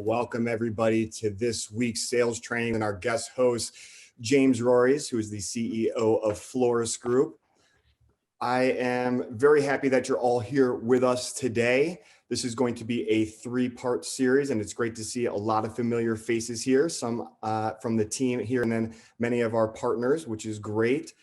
welcome everybody to this week's sales training and our guest host, James Rores, who is the CEO of Rores Group. I am very happy that you're all here with us today. This is going to be a three-part series, and it's great to see a lot of familiar faces here, some from the team here, and then many of our partners, which is great.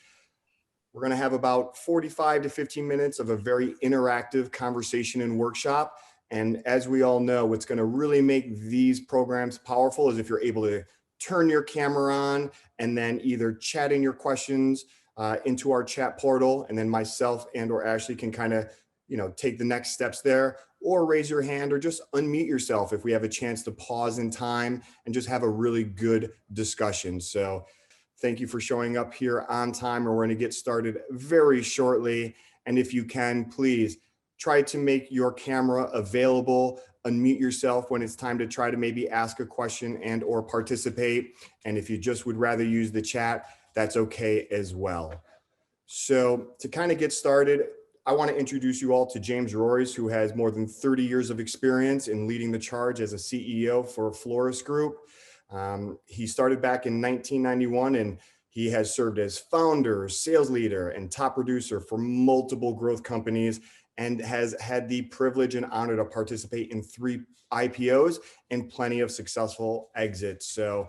We're going to have about 45 to 15 minutes of a very interactive conversation and workshop. And as we all know, what's going to really make these programs powerful is if you're able to turn your camera on and then either chat in your questions into our chat portal, and then myself and or Ashley can kind of, take the next steps there, or raise your hand or just unmute yourself if we have a chance to pause in time and just have a really good discussion. So thank you for showing up here on time, and we're going to get started very shortly. And if you can, please try to make your camera available, unmute yourself when it's time to try to maybe ask a question and or participate. And if you just would rather use the chat, that's okay as well. So to kind of get started, I want to introduce you all to James Rores, who has more than 30 years of experience in leading the charge as a CEO for Rores Group. He started back in 1991, and he has served as founder, sales leader, and top producer for multiple growth companies, and has had the privilege and honor to participate in 3 IPOs and plenty of successful exits. So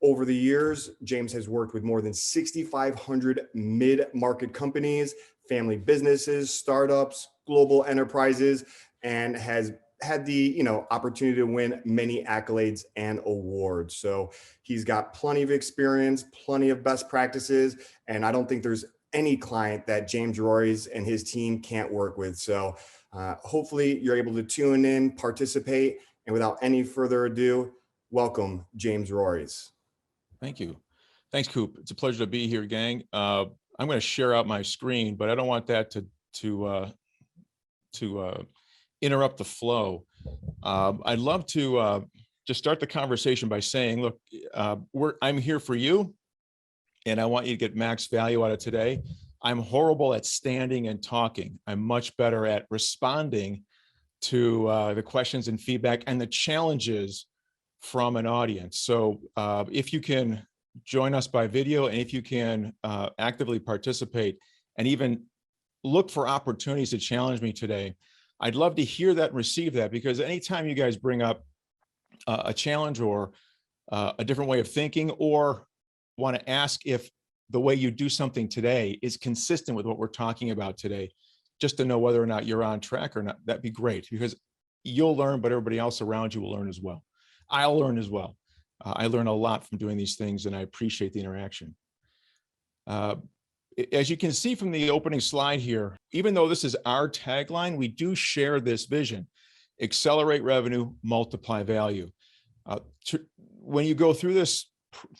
over the years, James has worked with more than 6,500 mid-market companies, family businesses, startups, global enterprises, and has had the opportunity to win many accolades and awards. So he's got plenty of experience, plenty of best practices, and I don't think there's any client that James Rores and his team can't work with. So hopefully you're able to tune in, participate, and without any further ado, welcome James Rores. Thank you. Thanks, Coop. It's a pleasure to be here, gang. I'm going to share out my screen, but I don't want that to interrupt the flow. I'd love to just start the conversation by saying, look, I'm here for you, and I want you to get max value out of today. I'm horrible at standing and talking. I'm much better at responding to the questions and feedback and the challenges from an audience. So if you can join us by video, and if you can actively participate and even look for opportunities to challenge me today, I'd love to hear that and receive that, because anytime you guys bring up a challenge or a different way of thinking, or want to ask if the way you do something today is consistent with what we're talking about today, just to know whether or not you're on track or not, that'd be great, because you'll learn, but everybody else around you will learn as well. I'll learn as well. I learn a lot from doing these things, and I appreciate the interaction. As you can see from the opening slide here, even though this is our tagline, we do share this vision: accelerate revenue, multiply value. When you go through this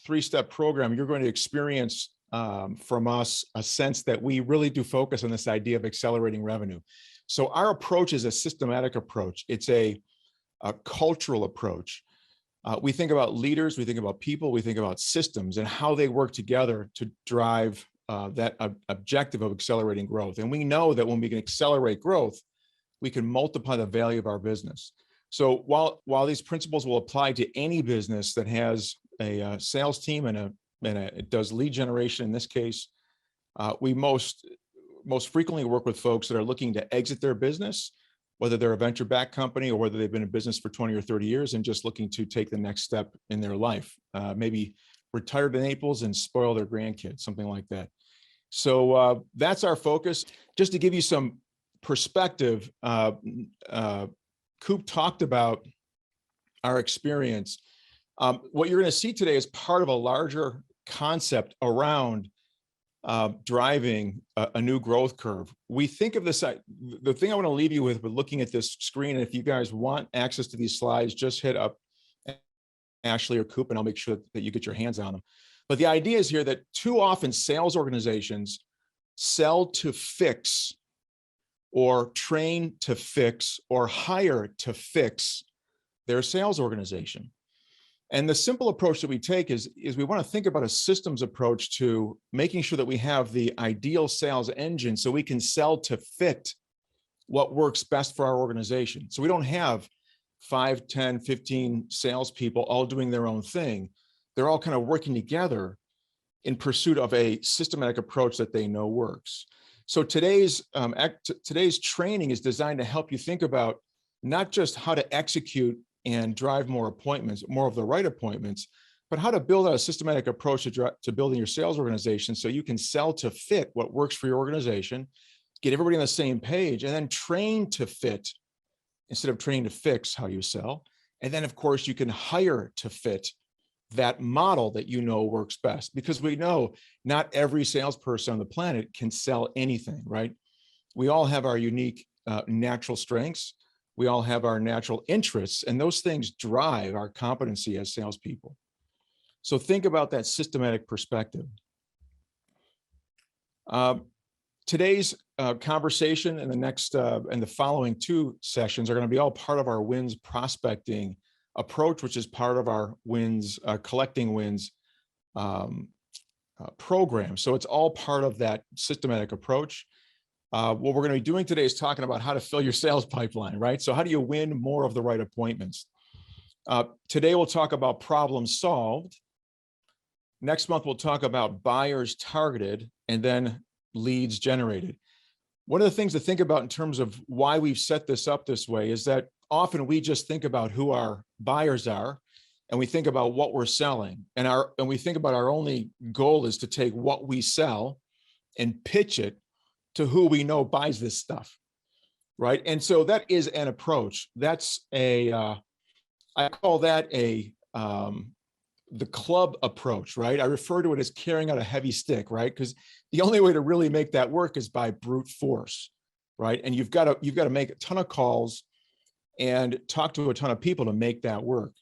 3-step program, you're going to experience from us a sense that we really do focus on this idea of accelerating revenue. So our approach is a systematic approach. It's a cultural approach. We think about leaders, we think about people, we think about systems and how they work together to drive that objective of accelerating growth. And we know that when we can accelerate growth, we can multiply the value of our business. So while these principles will apply to any business that has a sales team and it does lead generation in this case, we most frequently work with folks that are looking to exit their business, whether they're a venture-backed company or whether they've been in business for 20 or 30 years and just looking to take the next step in their life, maybe retire to Naples and spoil their grandkids, something like that. So that's our focus. Just to give you some perspective, Coop talked about our experience. What you're going to see today is part of a larger concept around driving a new growth curve. We think of this, the thing I want to leave you with looking at this screen, and if you guys want access to these slides, just hit up Ashley or Coop and I'll make sure that you get your hands on them. But the idea is here that too often sales organizations sell to fix, or train to fix, or hire to fix their sales organization. And the simple approach that we take is we want to think about a systems approach to making sure that we have the ideal sales engine so we can sell to fit what works best for our organization. So we don't have 5, 10, 15 salespeople all doing their own thing. They're all kind of working together in pursuit of a systematic approach that they know works. So today's training is designed to help you think about not just how to execute and drive more appointments, more of the right appointments, but how to build out a systematic approach to building your sales organization so you can sell to fit what works for your organization, get everybody on the same page, and then train to fit instead of training to fix how you sell. And then, of course, you can hire to fit that model that you know works best, because we know not every salesperson on the planet can sell anything, right? We all have our unique natural strengths. We all have our natural interests, and those things drive our competency as salespeople. So think about that systematic perspective. Today's conversation and the next and the following 2 sessions are going to be all part of our wins prospecting approach, which is part of our wins, collecting wins program. So it's all part of that systematic approach. What we're going to be doing today is talking about how to fill your sales pipeline, right? So how do you win more of the right appointments? Today we'll talk about problems solved. Next month we'll talk about buyers targeted, and then leads generated. One of the things to think about in terms of why we've set this up this way is that often we just think about who our buyers are, and we think about what we're selling, and we think about our only goal is to take what we sell and pitch it to who we know buys this stuff, right? And so that is an approach. That's I call that the club approach, right? I refer to it as carrying out a heavy stick, right? Because the only way to really make that work is by brute force, right? And you've got to make a ton of calls and talk to a ton of people to make that work.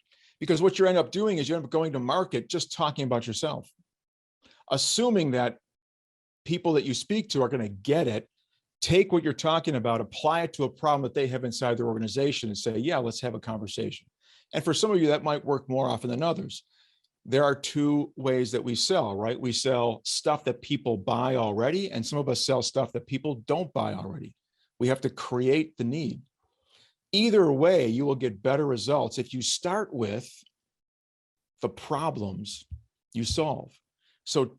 Because what you end up doing is you end up going to market just talking about yourself, assuming that people that you speak to are going to get it, take what you're talking about, apply it to a problem that they have inside their organization and say, yeah, let's have a conversation. And for some of you, that might work more often than others. There are 2 ways that we sell, right? We sell stuff that people buy already, and some of us sell stuff that people don't buy already. We have to create the need. Either way, you will get better results if you start with the problems you solve. So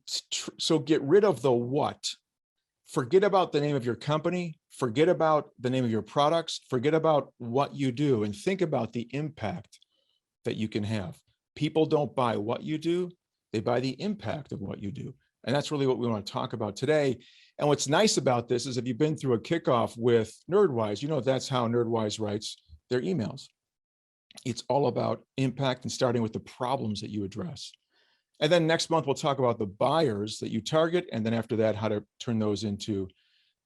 get rid of the what. Forget about the name of your company. Forget about the name of your products. Forget about what you do, and think about the impact that you can have. People don't buy what you do, they buy the impact of what you do. And that's really what we want to talk about today. And what's nice about this is if you've been through a kickoff with NerdWise, you know that's how NerdWise writes their emails. It's all about impact and starting with the problems that you address. And then next month, we'll talk about the buyers that you target. And then after that, how to turn those into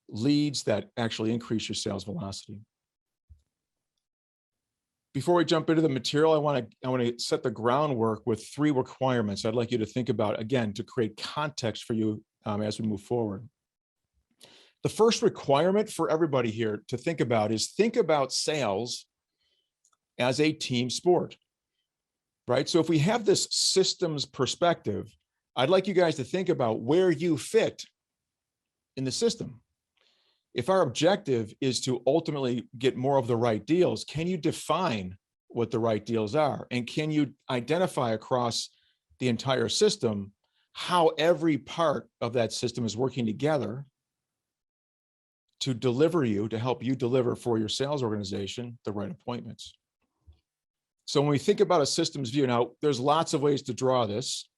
leads that actually increase your sales velocity. Before we jump into the material, I want to set the groundwork with 3 requirements I'd like you to think about, again, to create context for you as we move forward. The first requirement for everybody here to think about is think about sales as a team sport, right? So if we have this systems perspective, I'd like you guys to think about where you fit in the system. If our objective is to ultimately get more of the right deals, can you define what the right deals are? And can you identify across the entire system how every part of that system is working together to help you deliver for your sales organization the right appointments? So when we think about a systems view, now there's lots of ways to draw this.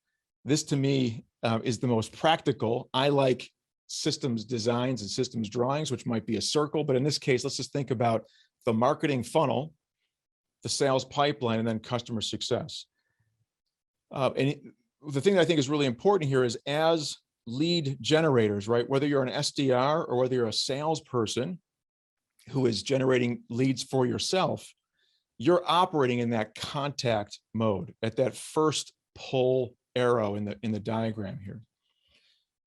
This to me is the most practical. I like systems designs and systems drawings, which might be a circle, but in this case, let's just think about the marketing funnel, the sales pipeline, and then customer success. And the thing that I think is really important here is as lead generators, right? Whether you're an SDR or whether you're a salesperson who is generating leads for yourself, you're operating in that contact mode at that first pull arrow in the diagram here.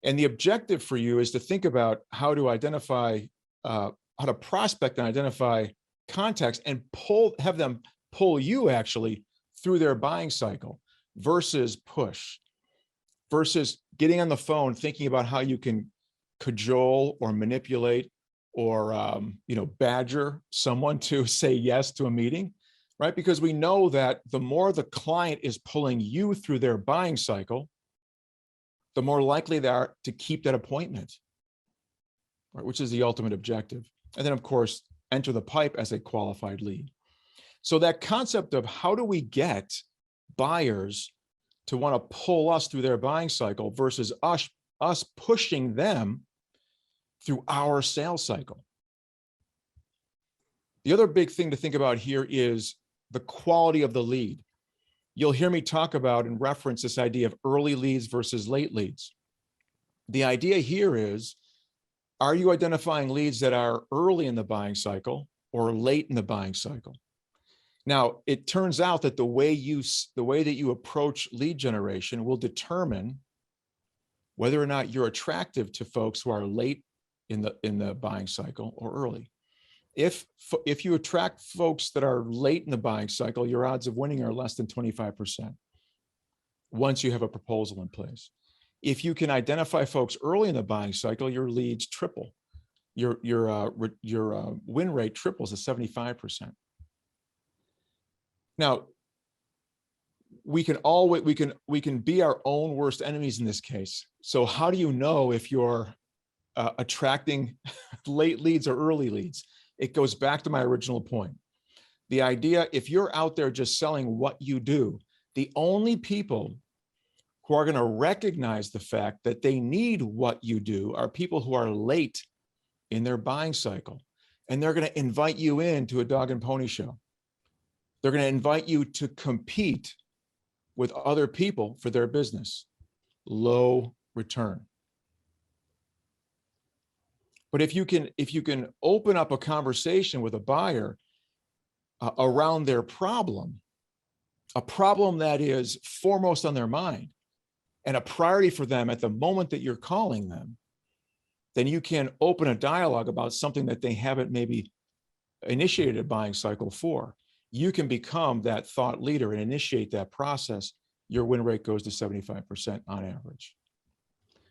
And the objective for you is to think about how to identify, how to prospect and identify contacts and have them pull you actually through their buying cycle versus push, versus getting on the phone, thinking about how you can cajole or manipulate or, badger someone to say yes to a meeting, right? Because we know that the more the client is pulling you through their buying cycle, the more likely they are to keep that appointment, right? Which is the ultimate objective. And then, of course, enter the pipe as a qualified lead. So that concept of how do we get buyers to want to pull us through their buying cycle versus us pushing them through our sales cycle. The other big thing to think about here is the quality of the lead. You'll hear me talk about and reference this idea of early leads versus late leads. The idea here is, are you identifying leads that are early in the buying cycle or late in the buying cycle? Now, it turns out that the way that you approach lead generation will determine whether or not you're attractive to folks who are late in the buying cycle or early. If you attract folks that are late in the buying cycle, your odds of winning are less than 25% once you have a proposal in place. If you can identify folks early in the buying cycle, your leads triple. Your win rate triples to 75%. Now, we can be our own worst enemies in this case. So how do you know if you're attracting late leads or early leads? It goes back to my original point. The idea, if you're out there just selling what you do, the only people who are going to recognize the fact that they need what you do are people who are late in their buying cycle. And they're going to invite you into a dog and pony show. They're going to invite you to compete with other people for their business. Low return. But if you can open up a conversation with a buyer around their problem, a problem that is foremost on their mind and a priority for them at the moment that you're calling them, then you can open a dialogue about something that they haven't maybe initiated a buying cycle for. You can become that thought leader and initiate that process. Your win rate goes to 75% on average.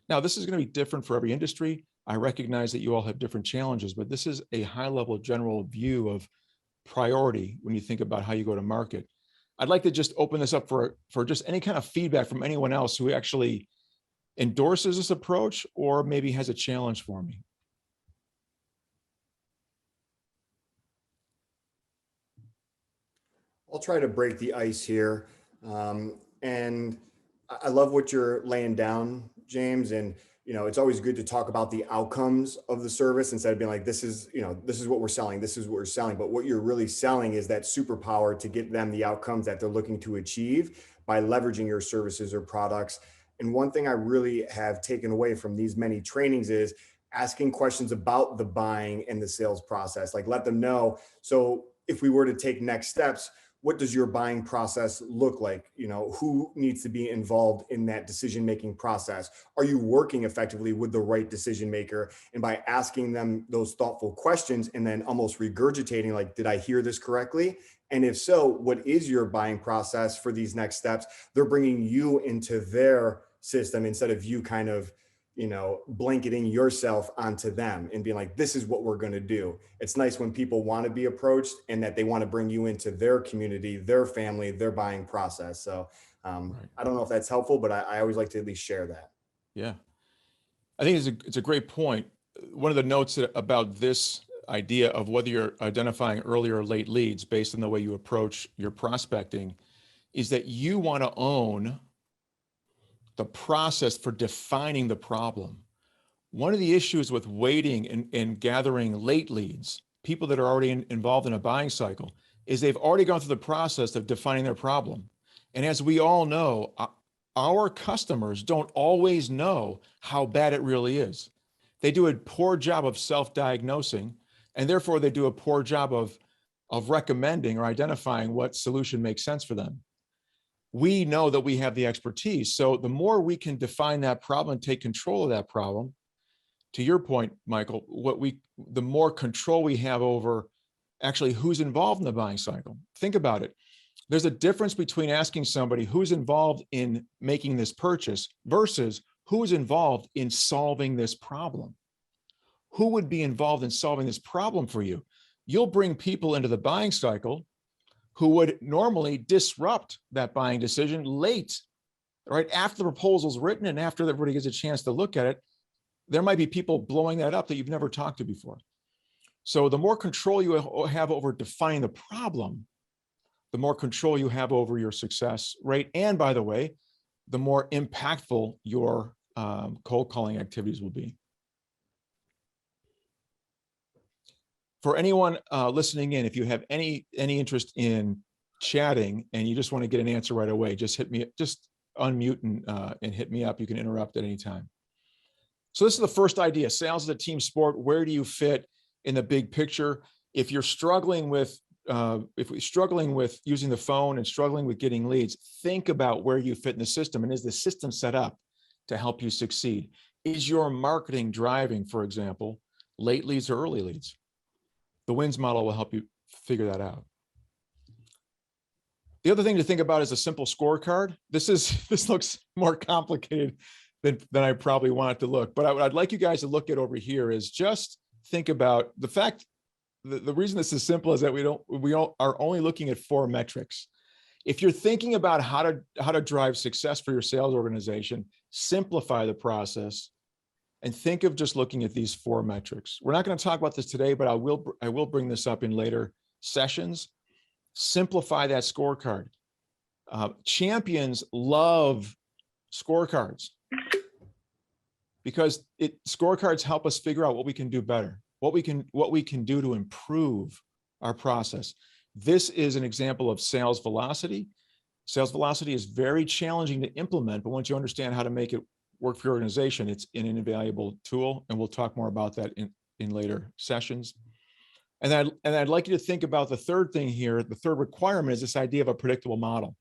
Now, this is going to be different for every industry. I recognize that you all have different challenges, but this is a high-level general view of priority when you think about how you go to market. I'd like to just open this up for just any kind of feedback from anyone else who actually endorses this approach or maybe has a challenge for me. I'll try to break the ice here. And I love what you're laying down, James. And, it's always good to talk about the outcomes of the service instead of being like, this is what we're selling. This is what we're selling. But what you're really selling is that superpower to get them the outcomes that they're looking to achieve by leveraging your services or products. And one thing I really have taken away from these many trainings is asking questions about the buying and the sales process. Like, let them know. So if we were to take next steps, what does your buying process look like? Who needs to be involved in that decision-making process? Are you working effectively with the right decision maker? And by asking them those thoughtful questions and then almost regurgitating, like, did I hear this correctly? And if so, what is your buying process for these next steps? They're bringing you into their system instead of you kind of blanketing yourself onto them and being like, this is what we're going to do. It's nice when people want to be approached and that they want to bring you into their community, their family, their buying process. So right. I don't know if that's helpful, but I always like to at least share that. Yeah, I think it's a great point. One of the notes about this idea of whether you're identifying early or late leads based on the way you approach your prospecting is that you want to own the process for defining the problem. One of the issues with waiting and gathering late leads, people that are already involved in a buying cycle, is they've already gone through the process of defining their problem. And as we all know, our customers don't always know how bad it really is. They do a poor job of self-diagnosing, and therefore they do a poor job of recommending or identifying what solution makes sense for them. We know that we have the expertise. So the more we can define that problem and take control of that problem, to your point, Michael, the more control we have over actually who's involved in the buying cycle. Think about it. There's a difference between asking somebody who's involved in making this purchase versus who is involved in solving this problem. Who would be involved in solving this problem for you? You'll bring people into the buying cycle who would normally disrupt that buying decision late, right after the proposal's written and after everybody gets a chance to look at it. There might be people blowing that up that you've never talked to before. So the more control you have over defining the problem, the more control you have over your success rate. And by the way, the more impactful your cold calling activities will be. For anyone listening in, if you have any interest in chatting and you just want to get an answer right away, just unmute and hit me up. You can interrupt at any time. So this is the first idea. Sales is a team sport. Where do you fit in the big picture? If you're struggling with using the phone and struggling with getting leads, think about where you fit in the system, and is the system set up to help you succeed? Is your marketing driving, for example, late leads or early leads? The WINS model will help you figure that out. The other thing to think about is a simple scorecard. This looks more complicated than I probably want it to look, but I'd like you guys to look at over here is just think about the fact. The reason this is simple is that we are only looking at 4 metrics. If you're thinking about how to drive success for your sales organization, simplify the process and think of just looking at these 4 metrics. We're not going to talk about this today, but I will bring this up in later sessions. Simplify that scorecard. Champions love scorecards because scorecards help us figure out what we can do better, what we can do to improve our process. This is an example of sales velocity. Sales velocity is very challenging to implement, but once you understand how to make it work for your organization, it's an invaluable tool, and we'll talk more about that in later sessions. And I'd like you to think about the third thing here. The third requirement is this idea of a predictable model.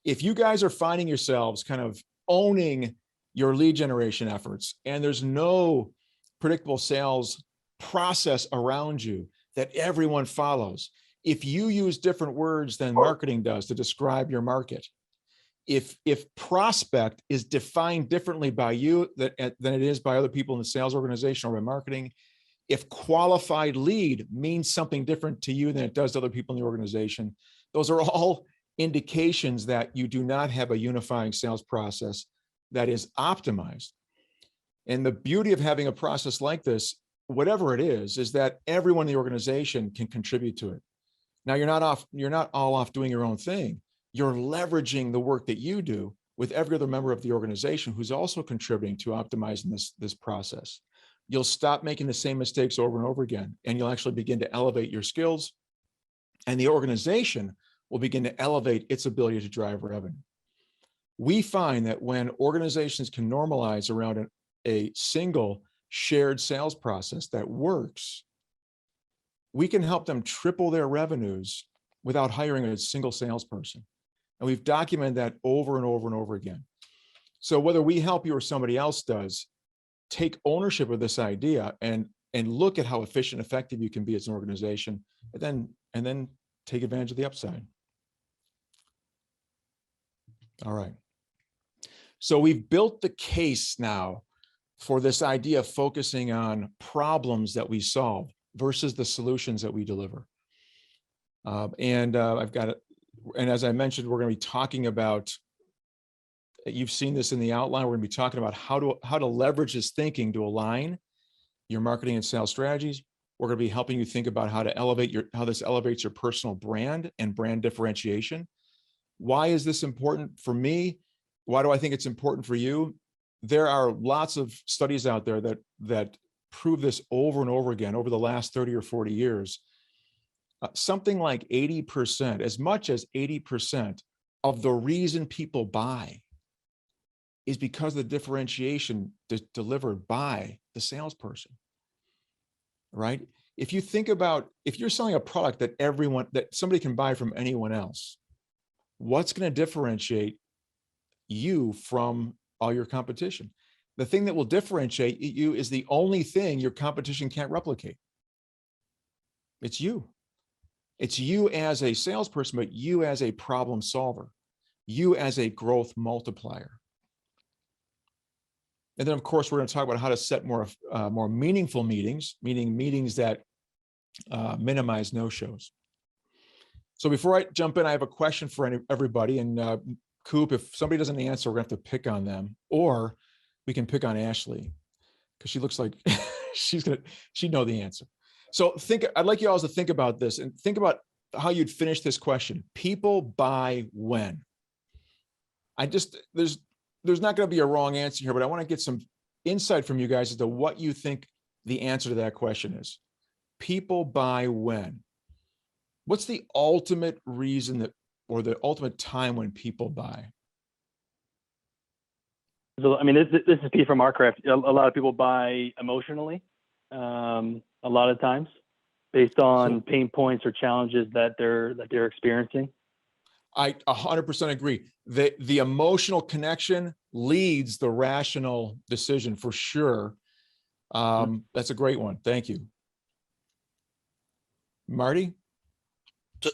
If you guys are finding yourselves kind of owning your lead generation efforts, and there's no predictable sales process around you that everyone follows, if you use different words than marketing does to describe your market, if prospect is defined differently by you than it is by other people in the sales organization or by marketing, if qualified lead means something different to you than it does to other people in the organization, those are all indications that you do not have a unifying sales process that is optimized. And the beauty of having a process like this, whatever it is that everyone in the organization can contribute to it. Now, you're not all off doing your own thing. You're leveraging the work that you do with every other member of the organization who's also contributing to optimizing this process. You'll stop making the same mistakes over and over again, and you'll actually begin to elevate your skills, and the organization will begin to elevate its ability to drive revenue. We find that when organizations can normalize around a single shared sales process that works, we can help them triple their revenues without hiring a single salesperson. And we've documented that over and over and over again. So whether we help you or somebody else does, take ownership of this idea and look at how efficient and effective you can be as an organization, and then take advantage of the upside. All right. So we've built the case now for this idea of focusing on problems that we solve versus the solutions that we deliver. And as I mentioned, we're going to be talking about, you've seen this in the outline, we're going to be talking about how to leverage this thinking to align your marketing and sales strategies. We're going to be helping you think about how this elevates your personal brand and brand differentiation. Why is this important for me? Why do I think it's important for you? There are lots of studies out there that prove this over and over again over the last 30 or 40 years. Something like 80%, as much as 80% of the reason people buy is because of the differentiation delivered by the salesperson, right? If you think about, if you're selling a product that somebody can buy from anyone else, what's going to differentiate you from all your competition? The thing that will differentiate you is the only thing your competition can't replicate. It's you. It's you as a salesperson, but you as a problem solver, you as a growth multiplier. And then, of course, we're going to talk about how to set more meaningful meetings, meaning meetings that minimize no-shows. So before I jump in, I have a question for everybody. And Coop, if somebody doesn't answer, we're gonna have to pick on them, or we can pick on Ashley because she looks like she'd know the answer. So I'd like you all to think about this and think about how you'd finish this question. People buy when? There's not going to be a wrong answer here, but I want to get some insight from you guys as to what you think the answer to that question is. People buy when? What's the ultimate reason or the ultimate time when people buy? So, I mean, this is Pete from our craft. A lot of people buy emotionally, a lot of times, based on pain points or challenges that they're experiencing. I 100% agree. The emotional connection leads the rational decision for sure. That's a great one. Thank you. Marty?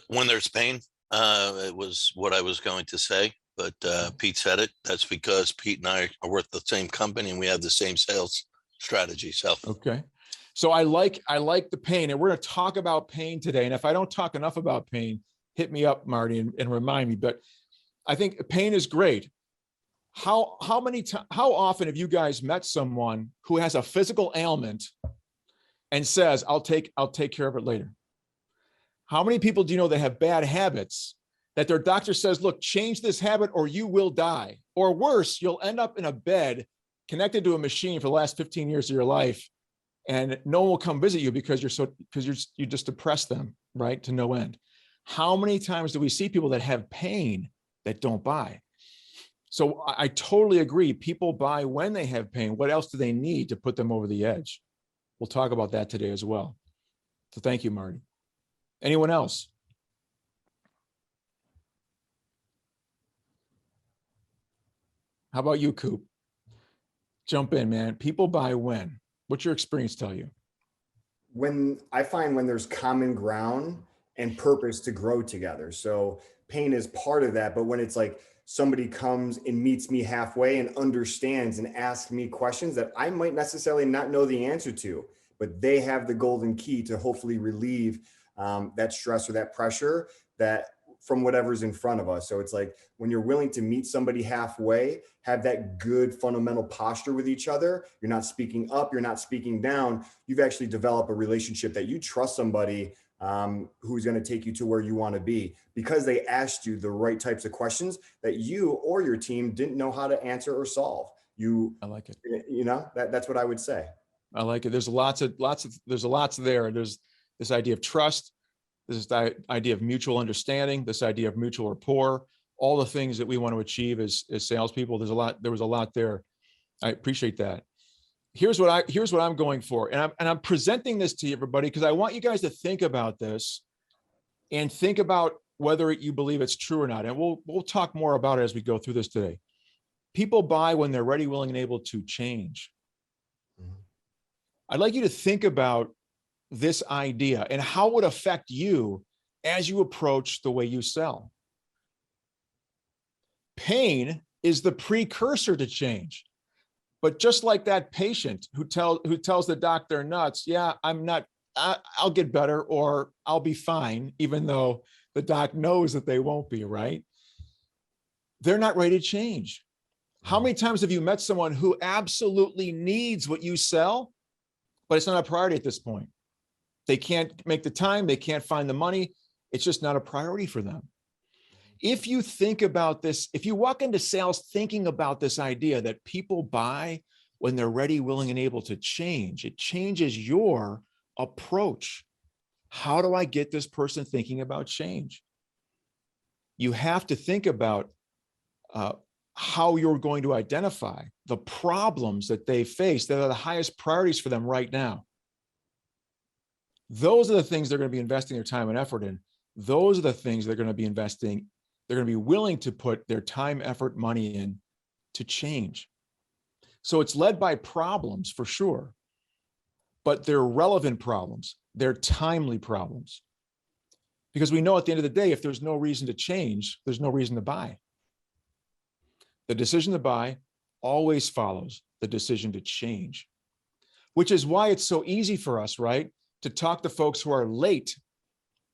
When there's pain, it was what I was going to say, but Pete said it. That's because Pete and I are with the same company and we have the same sales strategy. So okay. So I like the pain, and we're going to talk about pain today. And if I don't talk enough about pain, hit me up, Marty, and remind me. But I think pain is great. How often have you guys met someone who has a physical ailment and says, I'll take care of it later? How many people do you know that have bad habits that their doctor says, look, change this habit or you will die? Or worse, you'll end up in a bed connected to a machine for the last 15 years of your life, and no one will come visit you because you just depress them, right, to no end. How many times do we see people that have pain that don't buy? So I totally agree. People buy when they have pain. What else do they need to put them over the edge? We'll talk about that today as well. So thank you, Marty. Anyone else? How about you, Coop? Jump in, man. People buy when? What's your experience tell you? When there's common ground and purpose to grow together. So pain is part of that, but when it's like somebody comes and meets me halfway and understands and asks me questions that I might necessarily not know the answer to, but they have the golden key to hopefully relieve that stress or that pressure that from whatever's in front of us. So it's like when you're willing to meet somebody halfway, have that good fundamental posture with each other. You're not speaking up, you're not speaking down. You've actually developed a relationship that you trust somebody who's going to take you to where you want to be because they asked you the right types of questions that you or your team didn't know how to answer or solve. I like it. You know, that's what I would say. I like it. There's lots there. There's this idea of trust. This idea of mutual understanding, this idea of mutual rapport, all the things that we want to achieve as salespeople. There was a lot there. I appreciate that. Here's what I'm going for. And I'm presenting this to everybody because I want you guys to think about this and think about whether you believe it's true or not. And we'll talk more about it as we go through this today. People buy when they're ready, willing, and able to change. I'd like you to think about this idea and how it would affect you as you approach the way you sell. Pain is the precursor to change. But just like that patient who tells the doc they're nuts, yeah, I'll get better or I'll be fine, even though the doc knows that they won't be, right? They're not ready to change. How many times have you met someone who absolutely needs what you sell, but it's not a priority at this point? They can't make the time, they can't find the money. It's just not a priority for them. If you think about this, if you walk into sales thinking about this idea that people buy when they're ready, willing, and able to change, it changes your approach. How do I get this person thinking about change? You have to think about how you're going to identify the problems that they face that are the highest priorities for them right now. Those are the things they're going to be investing their time and effort in. Those are the things they're going to be investing. They're going to be willing to put their time, effort, money in to change. So it's led by problems for sure, but they're relevant problems. They're timely problems. Because we know at the end of the day, if there's no reason to change, there's no reason to buy. The decision to buy always follows the decision to change, which is why it's so easy for us, right? To talk to folks who are late.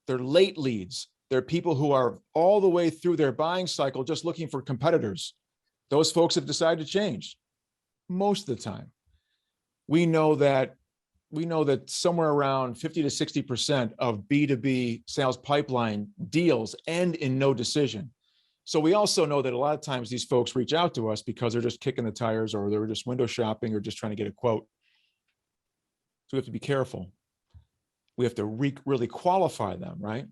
They're late leads. There are people who are all the way through their buying cycle just looking for competitors. Those folks have decided to change most of the time. We know that somewhere around 50 to 60% of B2B sales pipeline deals end in no decision. So we also know that a lot of times these folks reach out to us because they're just kicking the tires, or they're just window shopping, or just trying to get a quote. So we have to be careful. We have to really qualify them, right?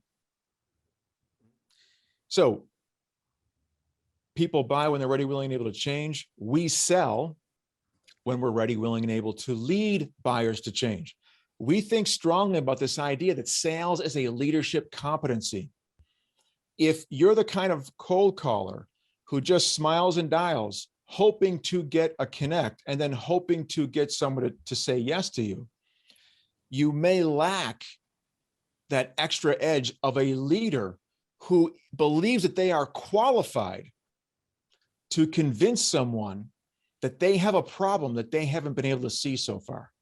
So people buy when they're ready, willing, and able to change. We sell when we're ready, willing, and able to lead buyers to change. We think strongly about this idea that sales is a leadership competency. If you're the kind of cold caller who just smiles and dials, hoping to get a connect and then hoping to get someone to say yes to you, you may lack that extra edge of a leader who believes that they are qualified to convince someone that they have a problem that they haven't been able to see so far.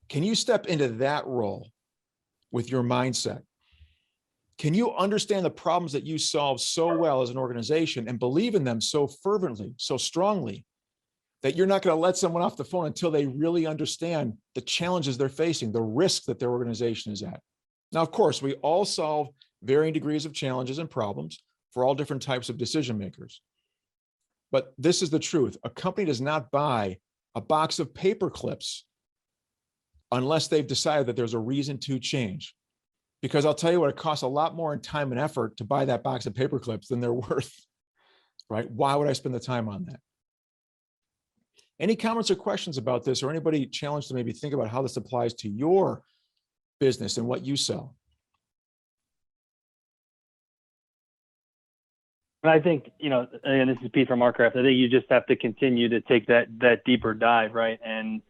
Can you step into that role with your mindset? Can you understand the problems that you solve so well as an organization and believe in them so fervently, so strongly, that you're not going to let someone off the phone until they really understand the challenges they're facing, the risk that their organization is at? Now, of course, we all solve varying degrees of challenges and problems for all different types of decision makers. But this is the truth. A company does not buy a box of paper clips unless they've decided that there's a reason to change. Because I'll tell you what, it costs a lot more in time and effort to buy that box of paper clips than they're worth, right? Why would I spend the time on that? Any comments or questions about this, or anybody challenged to maybe think about how this applies to your business and what you sell? And I think, and this is Pete from Marcraft, I think you just have to continue to take that deeper dive, right? And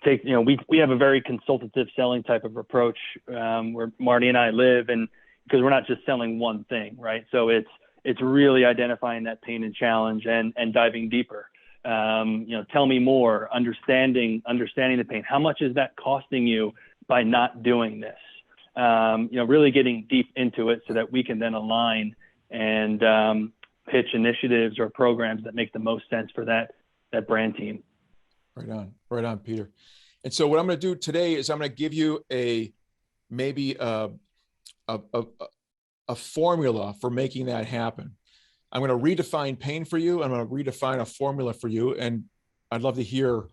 take, we have a very consultative selling type of approach where Marty and I live, and because we're not just selling one thing, right? So it's really identifying that pain and challenge and diving deeper. Tell me more, understanding the pain. How much is that costing you by not doing this? Really getting deep into it so that we can then align and pitch initiatives or programs that make the most sense for that brand team. Right on, Peter. And so what I'm going to do today is I'm going to give you maybe a formula for making that happen. I'm going to redefine pain for you. I'm going to redefine a formula for you. And I'd love to hear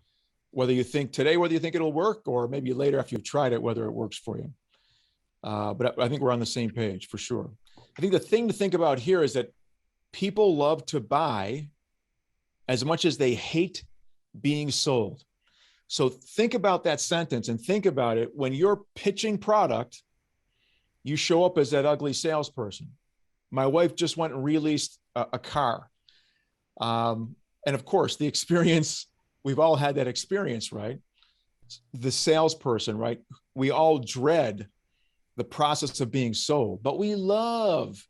whether you think it'll work, or maybe later after you've tried it, whether it works for you. But I think we're on the same page for sure. I think the thing to think about here is that people love to buy as much as they hate being sold. So think about that sentence and think about it. When you're pitching product, you show up as that ugly salesperson. My wife just went and released a car. And of course, the experience, we've all had that experience, right? The salesperson, right? We all dread the process of being sold, but we love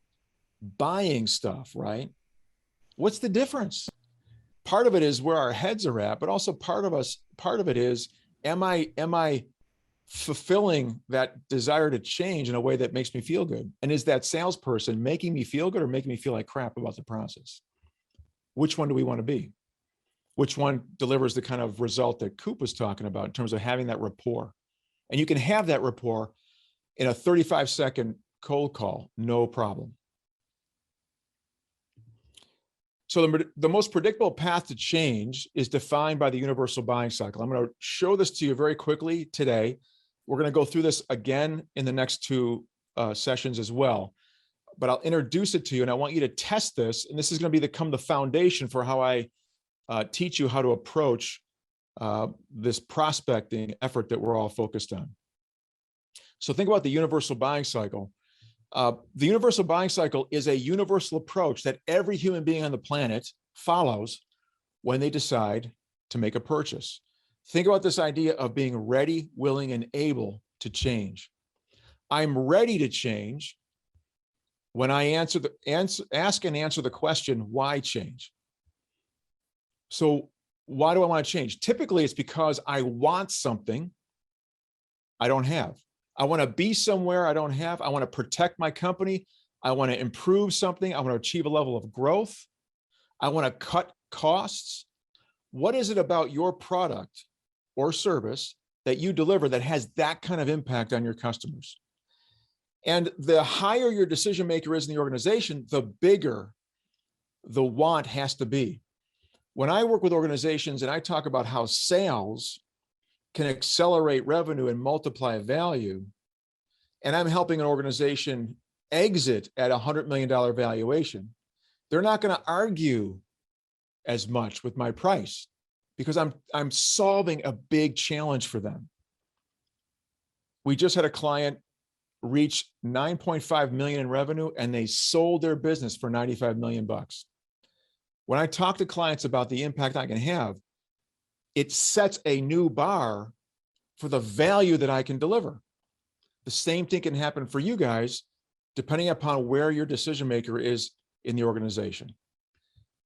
buying stuff, right? What's the difference? Part of it is where our heads are at, but also part of it is, am I fulfilling that desire to change in a way that makes me feel good? And is that salesperson making me feel good or making me feel like crap about the process? Which one do we want to be? Which one delivers the kind of result that Coop was talking about in terms of having that rapport? And you can have that rapport in a 35-second cold call, no problem. So the most predictable path to change is defined by the universal buying cycle. I'm going to show this to you very quickly today. We're going to go through this again in the next two sessions as well, but I'll introduce it to you, and I want you to test this. And this is going to become the foundation for how I teach you how to approach this prospecting effort that we're all focused on. So think about the universal buying cycle. The universal buying cycle is a universal approach that every human being on the planet follows when they decide to make a purchase. Think about this idea of being ready, willing, and able to change. I'm ready to change when I ask and answer the question, why change? So why do I want to change? Typically, it's because I want something I don't have. I want to be somewhere I don't have. I want to protect my company. I want to improve something. I want to achieve a level of growth. I want to cut costs. What is it about your product or service that you deliver that has that kind of impact on your customers? And the higher your decision maker is in the organization, the bigger the want has to be. When I work with organizations and I talk about how sales can accelerate revenue and multiply value, and I'm helping an organization exit at a $100 million valuation, they're not going to argue as much with my price because I'm solving a big challenge for them. We just had a client reach 9.5 million in revenue and they sold their business for 95 million bucks. When I talk to clients about the impact I can have, it sets a new bar for the value that I can deliver. The same thing can happen for you guys, depending upon where your decision maker is in the organization.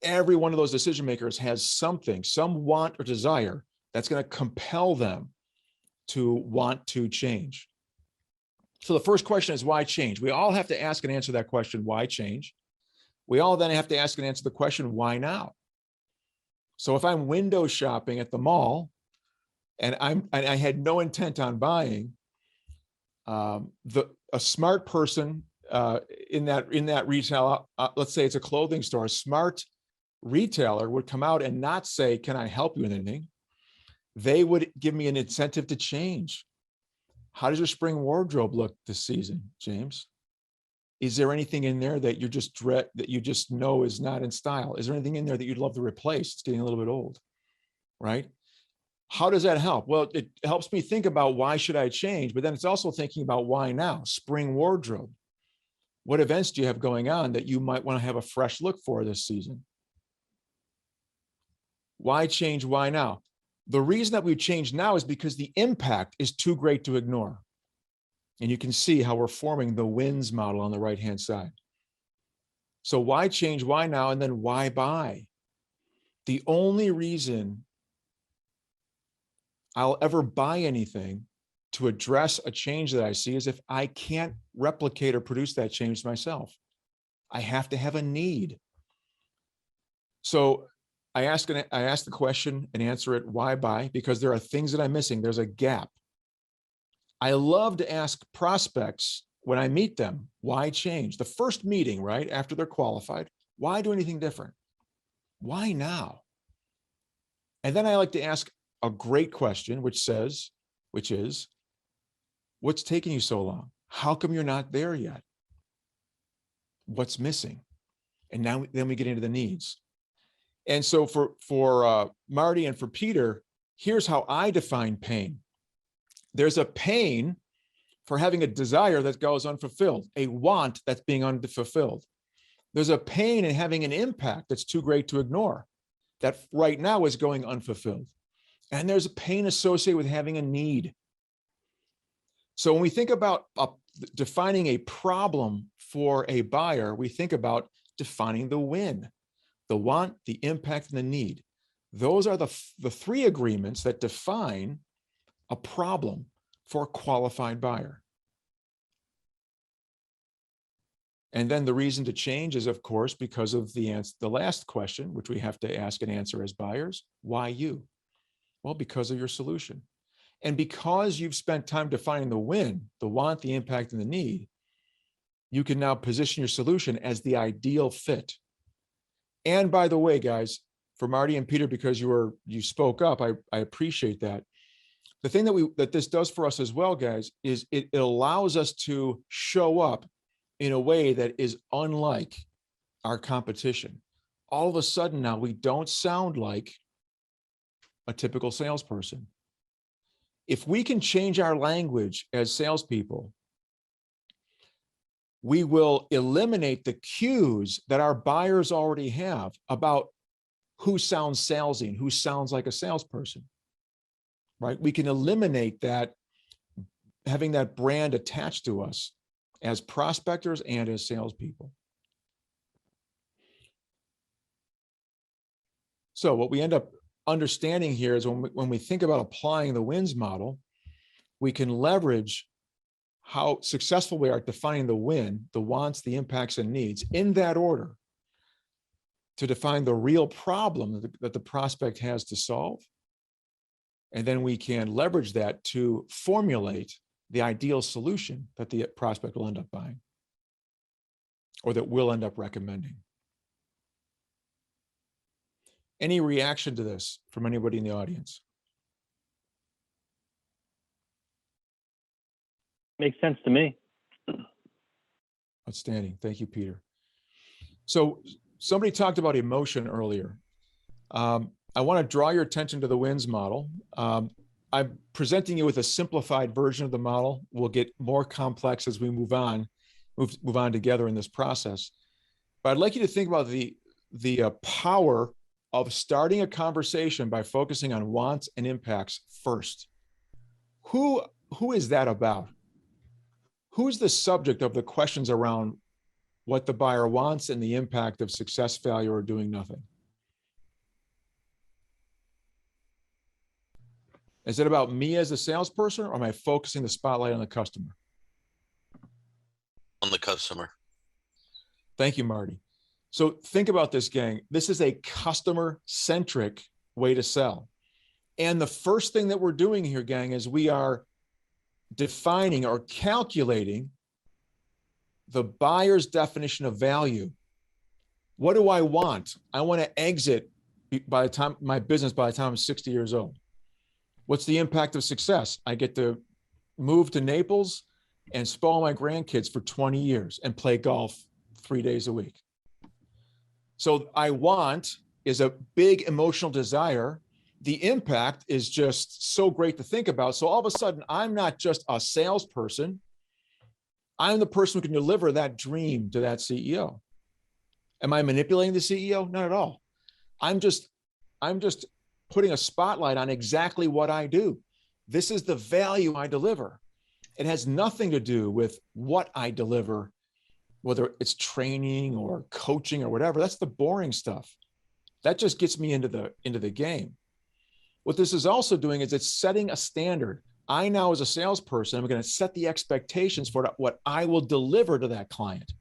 Every one of those decision makers has something, some want or desire that's going to compel them to want to change. So the first question is, why change? We all have to ask and answer that question, why change? We all then have to ask and answer the question, why now? So if I'm window shopping at the mall and I had no intent on buying, a smart person in that retail, let's say it's a clothing store, a smart retailer would come out and not say, can I help you with anything? They would give me an incentive to change. How does your spring wardrobe look this season, James? Is there anything in there that that you just know is not in style? Is there anything in there that you'd love to replace? It's getting a little bit old, right? How does that help? Well, it helps me think about why should I change, but then it's also thinking about why now, spring wardrobe. What events do you have going on that you might want to have a fresh look for this season? Why change? Why now? The reason that we've changed now is because the impact is too great to ignore. And you can see how we're forming the wins model on the right-hand side. So why change? Why now? And then why buy? The only reason I'll ever buy anything to address a change that I see is if I can't replicate or produce that change myself. I have to have a need. So I ask the question and answer it, why buy? Because there are things that I'm missing. There's a gap. I love to ask prospects when I meet them, why change? The first meeting, right, after they're qualified, why do anything different? Why now? And then I like to ask a great question, which is, what's taking you so long? How come you're not there yet? What's missing? And then we get into the needs. And so for Marty and for Peter, here's how I define pain. There's a pain for having a desire that goes unfulfilled, a want that's being unfulfilled. There's a pain in having an impact that's too great to ignore, that right now is going unfulfilled. And there's a pain associated with having a need. So when we think about defining a problem for a buyer, we think about defining the win, the want, the impact, and the need. Those are the three agreements that define a problem for a qualified buyer. And then the reason to change is, of course, because of the last question, which we have to ask and answer as buyers, why you? Well, because of your solution. And because you've spent time defining the win, the want, the impact, and the need, you can now position your solution as the ideal fit. And by the way, guys, for Marty and Peter, because you spoke up, I appreciate that. The thing that this does for us as well, guys, is it allows us to show up in a way that is unlike our competition. All of a sudden now we don't sound like a typical salesperson. If we can change our language as salespeople, we will eliminate the cues that our buyers already have about who sounds salesy and who sounds like a salesperson, right? We can eliminate that, having that brand attached to us as prospectors and as salespeople. So what we end up understanding here is when we think about applying the wins model, we can leverage how successful we are at defining the win, the wants, the impacts, and needs in that order to define the real problem that the prospect has to solve. And then we can leverage that to formulate the ideal solution that the prospect will end up buying or that we'll end up recommending. Any reaction to this from anybody in the audience? Makes sense to me. Outstanding. Thank you, Peter. So somebody talked about emotion earlier. I want to draw your attention to the WINS model. I'm presenting you with a simplified version of the model. We'll get more complex as we move on together in this process. But I'd like you to think about the power of starting a conversation by focusing on wants and impacts first. Who is that about? Who's the subject of the questions around what the buyer wants and the impact of success, failure, or doing nothing? Is it about me as a salesperson, or am I focusing the spotlight on the customer? On the customer. Thank you, Marty. So think about this, gang. This is a customer-centric way to sell. And the first thing that we're doing here, gang, is we are defining or calculating the buyer's definition of value. What do I want? I want to exit by the time my business by the time I'm 60 years old. What's the impact of success? I get to move to Naples and spoil my grandkids for 20 years and play golf 3 days a week. So I want is a big emotional desire. The impact is just so great to think about. So all of a sudden, I'm not just a salesperson. I'm the person who can deliver that dream to that CEO. Am I manipulating the CEO? Not at all. I'm just putting a spotlight on exactly what I do. This is the value I deliver. It has nothing to do with what I deliver, whether it's training or coaching or whatever. That's the boring stuff. That just gets me into the game. What this is also doing is it's setting a standard. I now, as a salesperson, I'm going to set the expectations for what I will deliver to that client,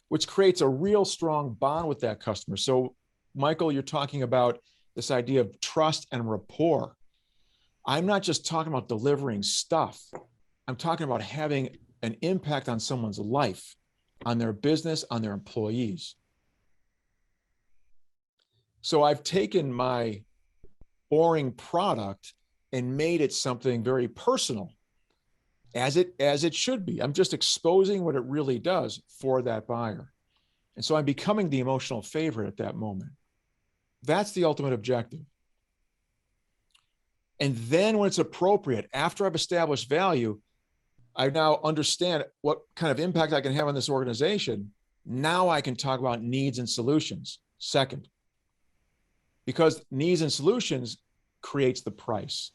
which creates a real strong bond with that customer. So, Michael, you're talking about this idea of trust and rapport. I'm not just talking about delivering stuff. I'm talking about having an impact on someone's life, on their business, on their employees. So I've taken my boring product and made it something very personal, as it should be. I'm just exposing what it really does for that buyer. And so I'm becoming the emotional favorite at that moment. That's the ultimate objective. And then when it's appropriate, after I've established value, I now understand what kind of impact I can have on this organization. Now I can talk about needs and solutions second, because needs and solutions creates the price.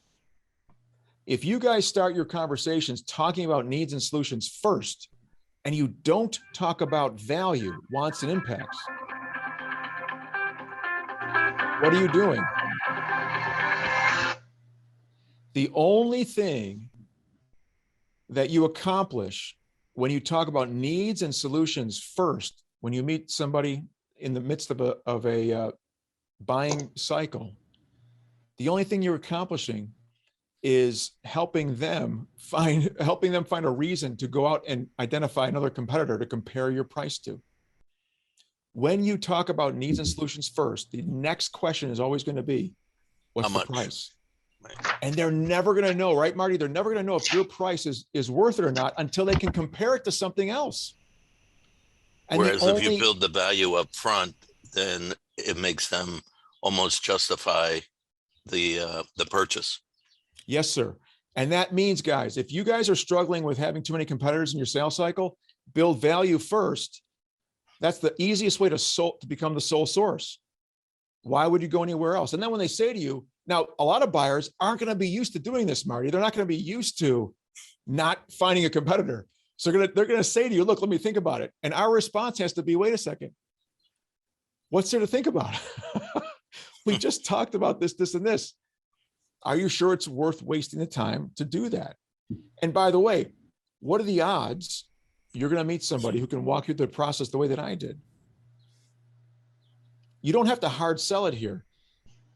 If you guys start your conversations talking about needs and solutions first, and you don't talk about value, wants, and impacts, what are you doing? The only thing that you accomplish when you talk about needs and solutions first, when you meet somebody in the midst of a buying cycle, the only thing you're accomplishing is helping them find a reason to go out and identify another competitor to compare your price to. When you talk about needs and solutions first, the next question is always going to be, what's the price? And they're never going to know, right, Marty? They're never going to know if your price is worth it or not until they can compare it to something else. And whereas if you build the value up front, then it makes them almost justify the purchase. Yes, sir. And that means, guys, if you guys are struggling with having too many competitors in your sales cycle, build value first. That's the easiest way to become the sole source. Why would you go anywhere else? And then when they say to you, now, a lot of buyers aren't going to be used to doing this, Marty. They're not going to be used to not finding a competitor. So they're going to say to you, look, let me think about it. And our response has to be, wait a second. What's there to think about? We just talked about this, and this. Are you sure it's worth wasting the time to do that? And by the way, what are the odds you're going to meet somebody who can walk you through the process the way that I did? You don't have to hard sell it here.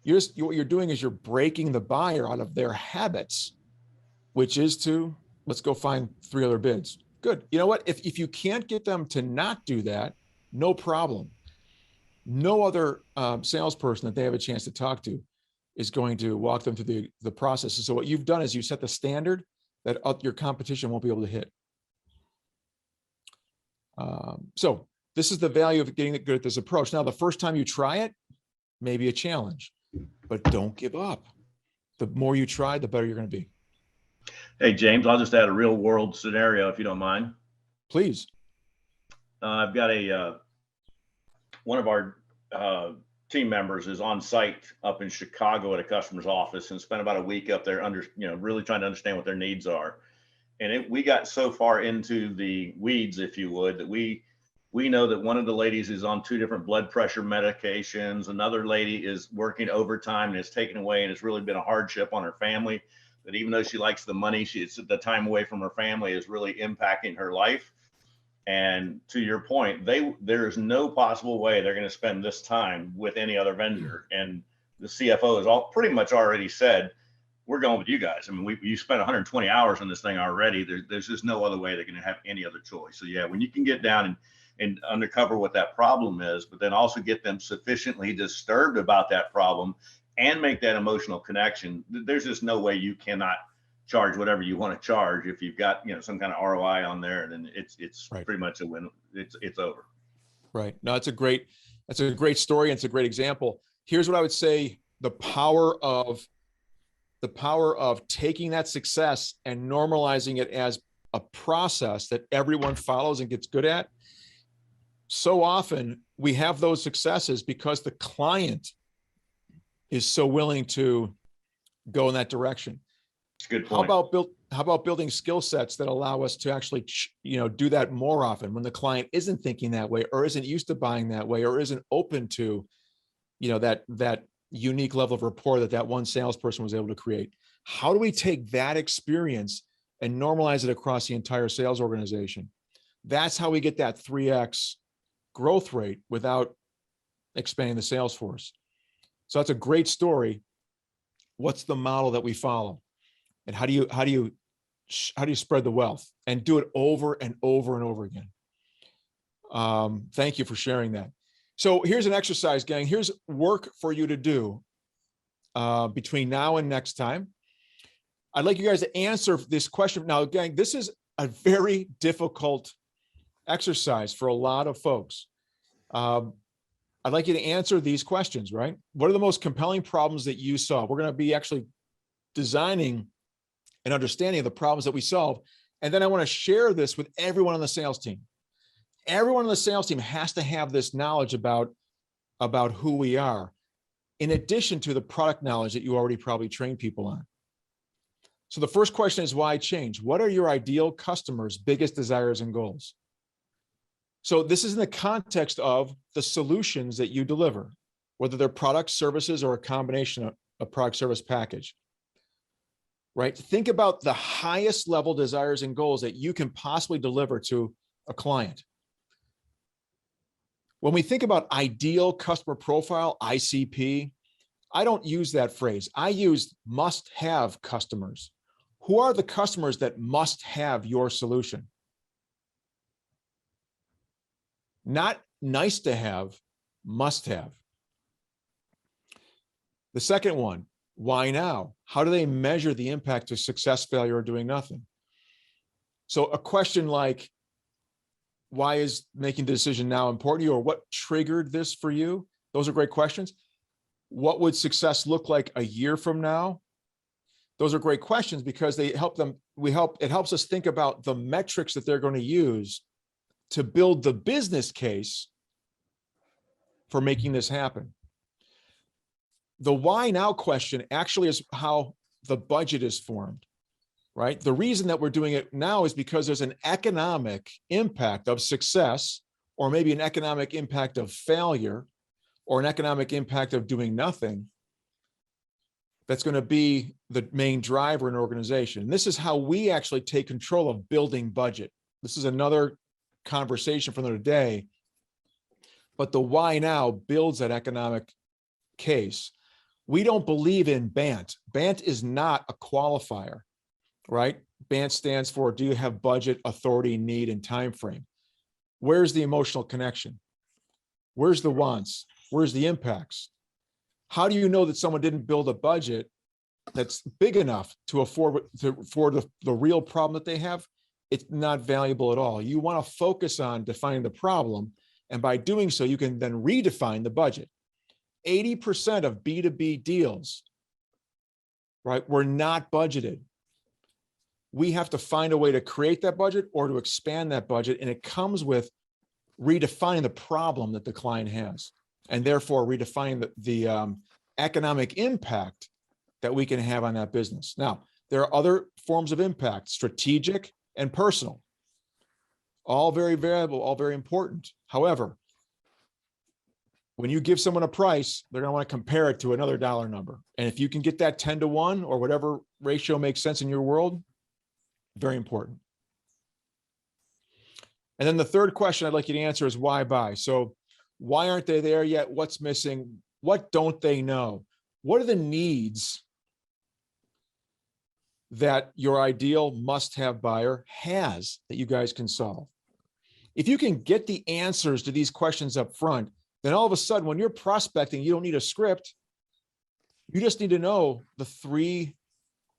What you're doing is you're breaking the buyer out of their habits, which is to, let's go find 3 other bids. Good. You know what? If you can't get them to not do that, no problem. No other salesperson that they have a chance to talk to is going to walk them through the process. So what you've done is you set the standard that your competition won't be able to hit. So this is the value of getting good at this approach. Now, the first time you try it, may be a challenge, but don't give up. The more you try, the better you're going to be. Hey, James, I'll just add a real world scenario if you don't mind. Please. I've got one of our team members is on site up in Chicago at a customer's office and spent about a week up there really trying to understand what their needs are. And we got so far into the weeds, if you would, that we know that one of the ladies is on 2 different blood pressure medications. Another lady is working overtime and it's taken away, and it's really been a hardship on her family. That even though she likes the money, the time away from her family is really impacting her life. And to your point, there is no possible way they're going to spend this time with any other vendor. And the CFO has pretty much already said, we're going with you guys. I mean, you spent 120 hours on this thing already. There's just no other way they're going to have any other choice. So yeah, when you can get down and uncover what that problem is, but then also get them sufficiently disturbed about that problem and make that emotional connection, there's just no way you cannot charge whatever you want to charge if you've got some kind of ROI on there, and then it's right. Pretty much a win. It's over. Right. No, that's a great story, and it's a great example. Here's what I would say: the power of taking that success and normalizing it as a process that everyone follows and gets good at. So often we have those successes because the client is so willing to go in that direction. Good point. How about building skill sets that allow us to actually, do that more often when the client isn't thinking that way, or isn't used to buying that way, or isn't open to, that unique level of rapport that one salesperson was able to create. How do we take that experience and normalize it across the entire sales organization? That's how we get that 3x growth rate without expanding the sales force. So that's a great story. What's the model that we follow? And how do you spread the wealth and do it over and over and over again? Thank you for sharing that. So here's an exercise, gang. Here's work for you to do between now and next time. I'd like you guys to answer this question. Now, gang, this is a very difficult exercise for a lot of folks. I'd like you to answer these questions, right? What are the most compelling problems that you solve? We're going to be actually designing and understanding the problems that we solve. And then I want to share this with everyone on the sales team. Everyone on the sales team has to have this knowledge about who we are, in addition to the product knowledge that you already probably train people on. So the first question is, why change? What are your ideal customers' biggest desires and goals? So this is in the context of the solutions that you deliver, whether they're products, services, or a combination of a product service package. Right? Think about the highest level desires and goals that you can possibly deliver to a client. When we think about ideal customer profile, ICP, I don't use that phrase. I use must-have customers. Who are the customers that must have your solution? Not nice to have, must have. The second one, why now? How do they measure the impact of success, failure, or doing nothing? So a question like, why is making the decision now important to you, or what triggered this for you? Those are great questions. What would success look like a year from now? Those are great questions because they help them. It helps us think about the metrics that they're going to use to build the business case for making this happen. The why now question actually is how the budget is formed, right? The reason that we're doing it now is because there's an economic impact of success, or maybe an economic impact of failure, or an economic impact of doing nothing that's going to be the main driver in an organization. And this is how we actually take control of building budget. This is another conversation for another day, but the why now builds that economic case. We don't believe in BANT. BANT is not a qualifier, right? BANT stands for, do you have budget, authority, need, and time frame? Where's the emotional connection? Where's the wants? Where's the impacts? How do you know that someone didn't build a budget that's big enough to afford the real problem that they have? It's not valuable at all. You want to focus on defining the problem, and by doing so, you can then redefine the budget. 80% of B2B deals, right, were not budgeted. We have to find a way to create that budget or to expand that budget, and it comes with redefining the problem that the client has, and therefore redefining the economic impact that we can have on that business. Now, there are other forms of impact, strategic and personal, all very variable, all very important. However, when you give someone a price, they're going to want to compare it to another dollar number. And if you can get that 10 to 1 or whatever ratio makes sense in your world, very important. And then the third question I'd like you to answer is why buy? So why aren't they there yet? What's missing? What don't they know? What are the needs that your ideal must-have buyer has that you guys can solve? If you can get the answers to these questions up front, then all of a sudden, when you're prospecting, you don't need a script. You just need to know the 3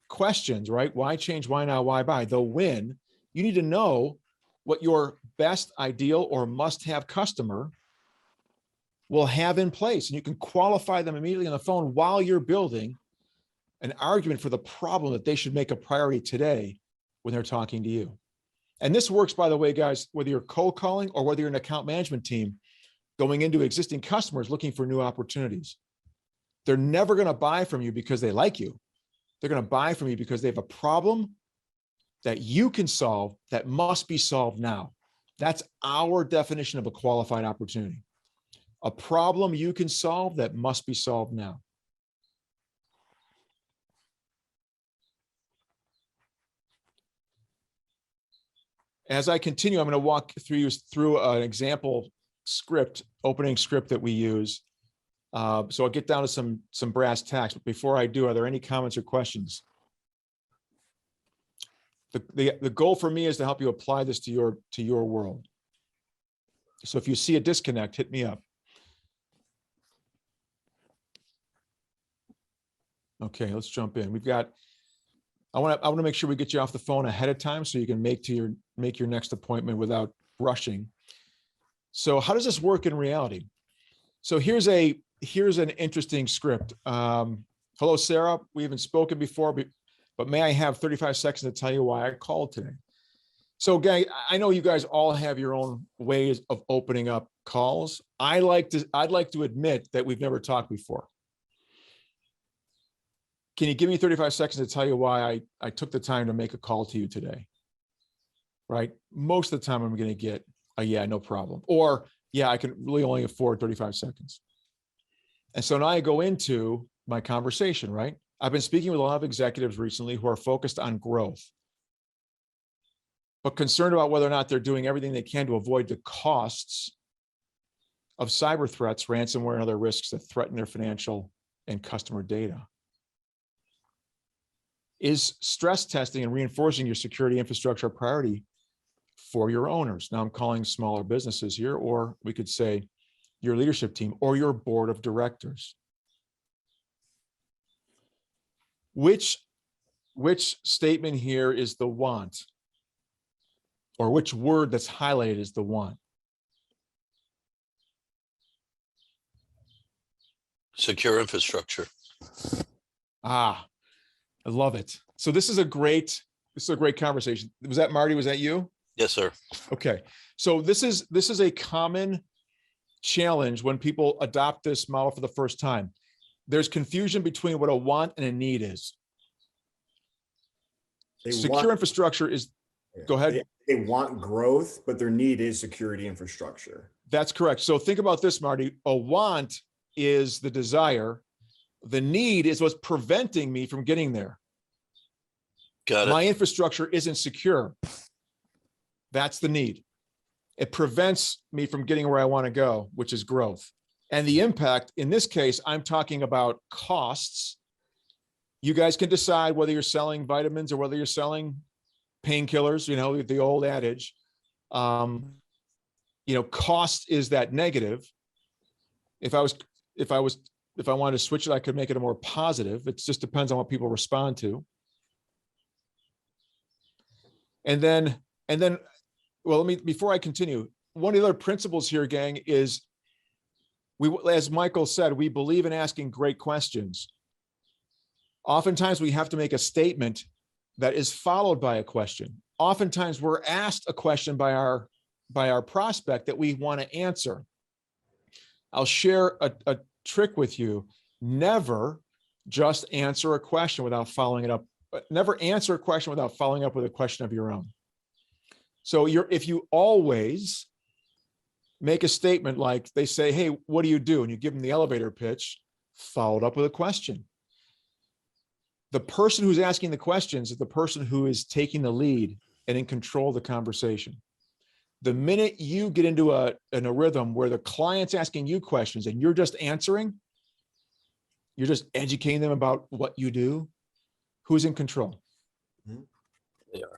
questions, right? Why change, why now, why buy? The win. You need to know what your best, ideal, or must-have customer will have in place. And you can qualify them immediately on the phone while you're building an argument for the problem that they should make a priority today when they're talking to you. And this works, by the way, guys, whether you're cold calling or whether you're an account management team going into existing customers looking for new opportunities. They're never going to buy from you because they like you. They're going to buy from you because they have a problem that you can solve that must be solved now. That's our definition of a qualified opportunity. A problem you can solve that must be solved now. As I continue, I'm going to walk through an example script, opening script that we use. So I'll get down to some brass tacks, but before I do, are there any comments or questions? The goal for me is to help you apply this to your world. So if you see a disconnect, hit me up. Okay, let's jump in. I want to make sure we get you off the phone ahead of time so you can make your next appointment without rushing. So how does this work in reality? So here's an interesting script. Hello, Sarah. We haven't spoken before, but may I have 35 seconds to tell you why I called today? So, gang, I know you guys all have your own ways of opening up calls. I'd like to admit that we've never talked before. Can you give me 35 seconds to tell you why I took the time to make a call to you today? Right? Most of the time I'm going to get a yeah, no problem. Or yeah, I can really only afford 35 seconds. And so now I go into my conversation, right? I've been speaking with a lot of executives recently who are focused on growth, but concerned about whether or not they're doing everything they can to avoid the costs of cyber threats, ransomware, and other risks that threaten their financial and customer data. Is stress testing and reinforcing your security infrastructure a priority for your owners? Now I'm calling smaller businesses here, or we could say your leadership team or your board of directors. Which statement here is the want? Or which word that's highlighted is the want? Secure infrastructure. Ah, I love it. So this is a great conversation. Was that Marty? Was that you? Yes, sir. Okay. So this is a common challenge when people adopt this model for the first time. There's confusion between what a want and a need is. Secure infrastructure is, go ahead. They want growth, but their need is security infrastructure. That's correct. So think about this, Marty. A want is the desire. The need is what's preventing me from getting there. Got My it. infrastructure isn't secure. That's the need. It prevents me from getting where I want to go, which is growth. And the impact, in this case, I'm talking about costs. You guys can decide whether you're selling vitamins or whether you're selling painkillers, you know, the old adage. You know, cost is that negative. If I wanted to switch it, I could make it a more positive. It just depends on what people respond to. And then, well, before I continue, one of the other principles here, gang, is as Michael said, we believe in asking great questions. Oftentimes we have to make a statement that is followed by a question. Oftentimes we're asked a question by our prospect that we want to answer. I'll share a trick with you. Never just answer a question without following it up. Never answer a question without following up with a question of your own. So if you always make a statement like they say, hey, what do you do? And you give them the elevator pitch, followed up with a question. The person who's asking the questions is the person who is taking the lead and in control of the conversation. The minute you get into a rhythm where the client's asking you questions and you're just answering, you're just educating them about what you do, who's in control? They are.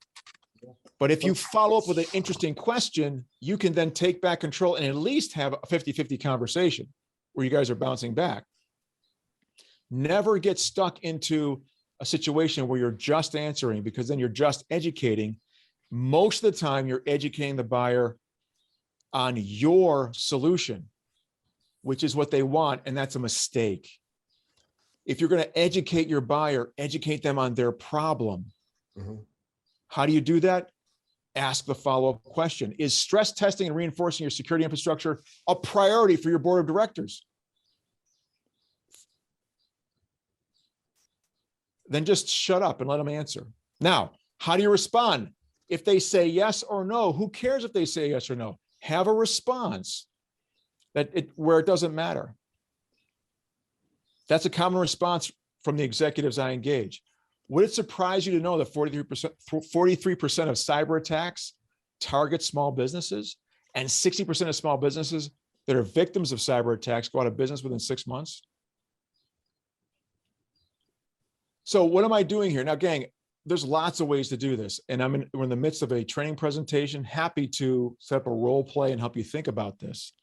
But if you follow up with an interesting question, you can then take back control and at least have a 50-50 conversation where you guys are bouncing back. Never get stuck into a situation where you're just answering, because then you're just educating. Most of the time, you're educating the buyer on your solution, which is what they want, and that's a mistake. If you're going to educate your buyer, educate them on their problem. Mm-hmm. How do you do that? Ask the follow-up question. Is stress testing and reinforcing your security infrastructure a priority for your board of directors? Then just shut up and let them answer. Now, how do you respond? If they say yes or no, who cares if they say yes or no? Have a response where it doesn't matter. That's a common response from the executives I engage. Would it surprise you to know that 43% of cyber attacks target small businesses, and 60% of small businesses that are victims of cyber attacks go out of business within 6 months? So what am I doing here? Now, gang, there's lots of ways to do this. And we're in the midst of a training presentation, happy to set up a role play and help you think about this.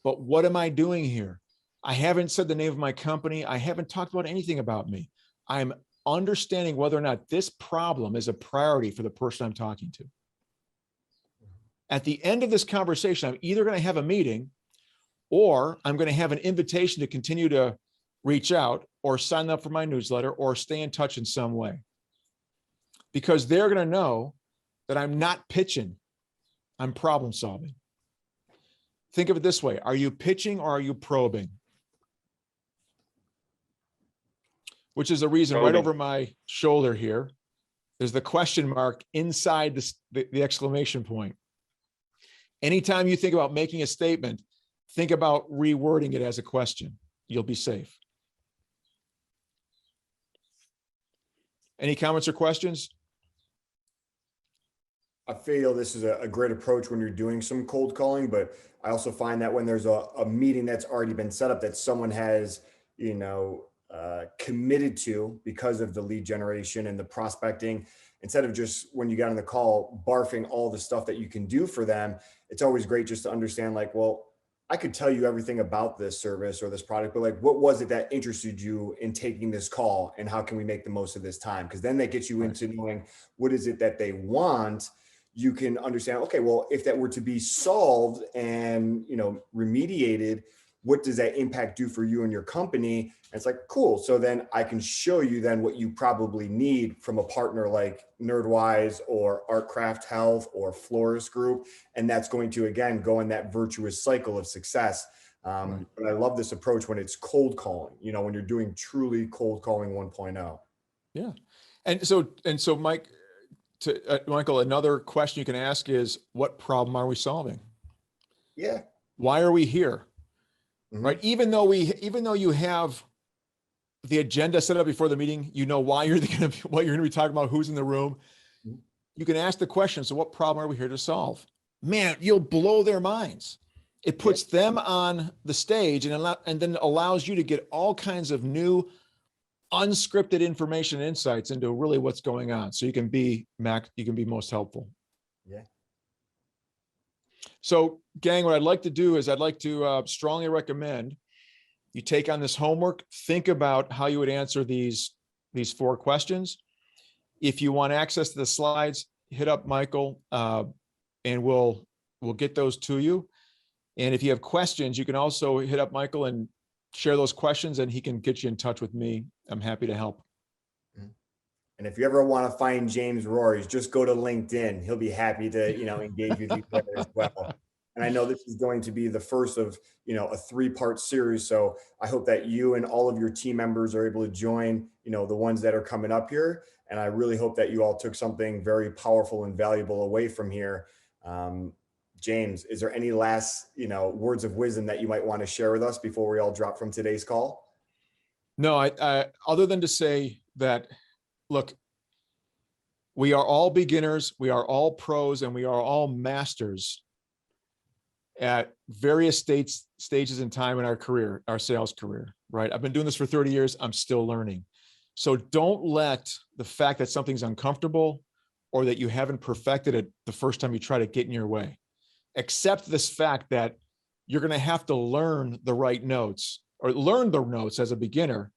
But what am I doing here? I haven't said the name of my company. I haven't talked about anything about me. I'm understanding whether or not this problem is a priority for the person I'm talking to. At the end of this conversation, I'm either going to have a meeting or I'm going to have an invitation to continue to reach out or sign up for my newsletter or stay in touch in some way. Because they're going to know that I'm not pitching, I'm problem solving. Think of it this way. Are you pitching or are you probing? Which is the reason right over my shoulder here, there's the question mark inside the exclamation point. Anytime you think about making a statement, think about rewording it as a question. You'll be safe. Any comments or questions? I feel this is a great approach when you're doing some cold calling, but I also find that when there's a meeting that's already been set up that someone has, committed to because of the lead generation and the prospecting, instead of just when you got on the call barfing all the stuff that you can do for them, it's always great just to understand, like, well, I could tell you everything about this service or this product, but like, what was it that interested you in taking this call, and how can we make the most of this time? Because then that gets you into knowing what is it that they want. You can understand, okay, well, if that were to be solved and, remediated, what does that impact do for you and your company? And it's like, cool. So then I can show you then what you probably need from a partner like NerdWise or Artcraft Health or Florist Group. And that's going to, again, go in that virtuous cycle of success. But I love this approach when it's cold calling, when you're doing truly cold calling 1.0. Yeah. And so Michael, another question you can ask is, what problem are we solving? Yeah. Why are we here? Mm-hmm. Right. Even though you have the agenda set up before the meeting, you know why you're going to, what you're going to be talking about, who's in the room. You can ask the question, so what problem are we here to solve? Man, you'll blow their minds. It puts them on the stage and then allows you to get all kinds of new unscripted information and insights into really what's going on. So you can be most helpful. Yeah. So gang, what I'd like to do is I'd like to strongly recommend you take on this homework, think about how you would answer these 4 questions. If you want access to the slides, hit up Michael and we'll get those to you. And if you have questions, you can also hit up Michael and share those questions and he can get you in touch with me. I'm happy to help. And if you ever want to find James Rores, just go to LinkedIn. He'll be happy to, engage with you there as well. And I know this is going to be the first of, a 3-part series. So I hope that you and all of your team members are able to join, the ones that are coming up here. And I really hope that you all took something very powerful and valuable away from here. James, is there any last, words of wisdom that you might want to share with us before we all drop from today's call? No, I other than to say that, look, we are all beginners, we are all pros, and we are all masters at various stages in time in our career, our sales career, right? I've been doing this for 30 years. I'm still learning. So don't let the fact that something's uncomfortable or that you haven't perfected it the first time you try to get in your way. Accept this fact that you're going to have to learn the right notes or learn the notes as a beginner,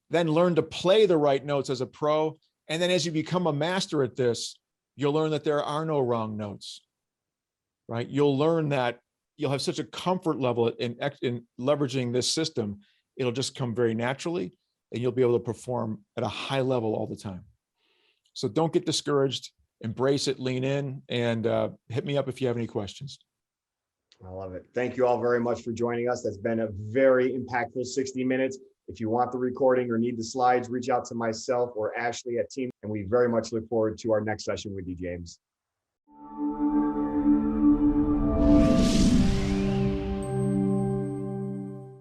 then learn to play the right notes as a pro. And then as you become a master at this, you'll learn that there are no wrong notes, right? You'll learn that you'll have such a comfort level in leveraging this system. It'll just come very naturally and you'll be able to perform at a high level all the time. So don't get discouraged, embrace it, lean in, and hit me up if you have any questions. I love it. Thank you all very much for joining us. That's been a very impactful 60 minutes. If you want the recording or need the slides, reach out to myself or Ashley at Team. And we very much look forward to our next session with you, James.